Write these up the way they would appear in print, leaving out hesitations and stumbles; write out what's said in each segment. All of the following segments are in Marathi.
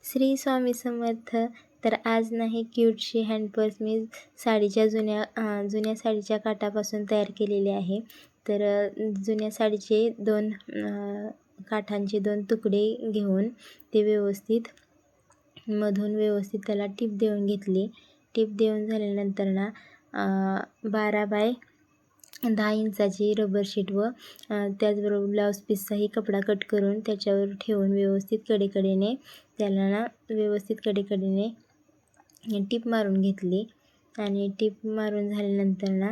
श्री स्वामी समर्थ. तर आज नाही क्यूटशी हँडपर्स मी साडीच्या जुन्या साडीच्या काठापासून तयार केलेली आहे. तर जुन्या साडीचे काठांचे 2 तुकडे घेऊन ते मधून व्यवस्थित त्याला टीप देऊन घेतली. टीप देऊन झाल्यानंतर ना 12 बाय 10 इंचाची रबर शीट व त्याचबरोबर ब्लाऊज पीसचाही कपडा कट करून त्याच्यावर ठेवून व्यवस्थित कडेकडेने त्याला कडेकडेने टीप मारून घेतली. आणि टीप मारून झाल्यानंतर ना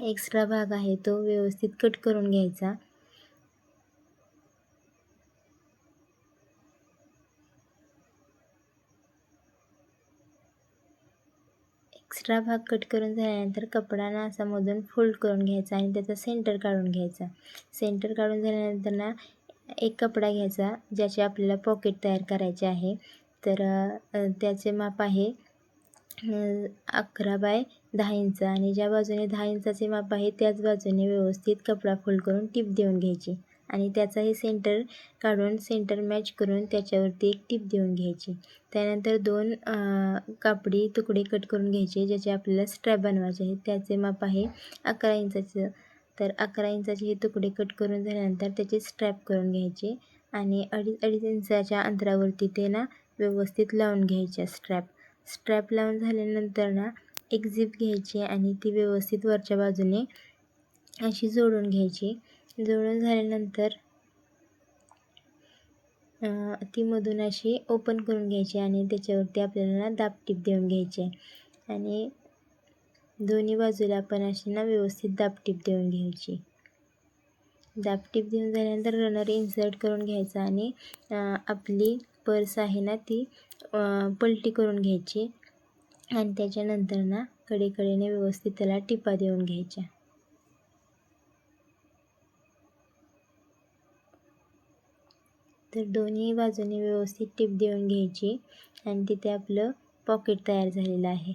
एक्स्ट्रा भाग आहे तो व्यवस्थित कट करून घ्यायचा. एक्स्ट्रा भाग कट करून झाल्यानंतर कपडा ना असा मधून फोल्ड करून घ्यायचा आणि त्याचा सेंटर काढून घ्यायचा. सेंटर काढून झाल्यानंतर ना एक कपडा घ्यायचा ज्याचे आपल्याला पॉकेट तयार करायचे आहे. तर त्याचे माप आहे 11 बाय 10 इंच आणि ज्या बाजूने 10 इंचाचे माप आहे त्याच बाजूने व्यवस्थित कपडा फोल्ड करून टीप देऊन घ्यायची आणि त्याचाही सेंटर काढून सेंटर मॅच करून त्याच्यावरती एक टीप देऊन घ्यायची. त्यानंतर 2 कापडी तुकडे कट करून घ्यायचे ज्याचे आपल्याला स्ट्रॅप बनवायचे आहेत. त्याचे माप आहे 11 इंचाचं. तर 11 इंचाचे हे तुकडे कट करून झाल्यानंतर त्याचे स्ट्रॅप करून घ्यायचे आणि 2.5 इंचाच्या अंतरावरती ते ना व्यवस्थित लावून घ्यायचे. स्ट्रॅप लावून झाल्यानंतर ना एक झिप घ्यायची आणि ती व्यवस्थित वरच्या बाजूने अशी जोडून घ्यायची. जोडून झाल्यानंतर ती मधून अशी ओपन करून घ्यायची आणि त्याच्यावरती आपल्याला दाब टीप देऊन घ्यायची आणि दोन्ही बाजूला आपण अशी ना व्यवस्थित दाब टीप देऊन घ्यायची. दाब टीप देऊन झाल्यानंतर रनर इन्सर्ट करून घ्यायचा आणि आपली पर्स आहे ना ती पलटी करून घ्यायची आणि त्याच्यानंतर ना कडेकडेने व्यवस्थित त्याला टिपा देऊन घ्यायच्या. तर दोन्ही बाजूने व्यवस्थित टिप देऊन घ्यायची आणि तिथे आपलं पॉकेट तयार झालेलं आहे.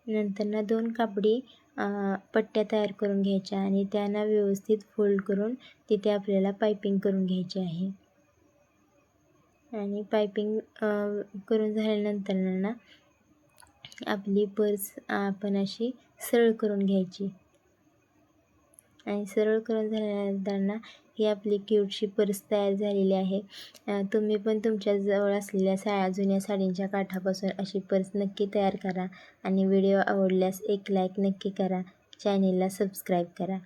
नंतर ना 2 कापडी पट्ट्या तयार करून घ्यायच्या आणि त्यांना व्यवस्थित फोल्ड करून तिथे आपल्याला पायपिंग करून घ्यायची आहे. आणि पायपिंग करून झाल्यानंतर ना आपली पर्स आपण अशी सरळ करून घ्यायची आणि सरळ करून झाल्यानंतर ना ही आपली क्यूटशी पर्स तयार झालेली आहे. तुम्ही पण तुमच्या जवळ असलेल्या जुन्या साडींच्या काठापासून अशी पर्स नक्की तयार करा आणि व्हिडिओ आवडल्यास एक लाईक नक्की करा. चॅनेलला सबस्क्राईब करा.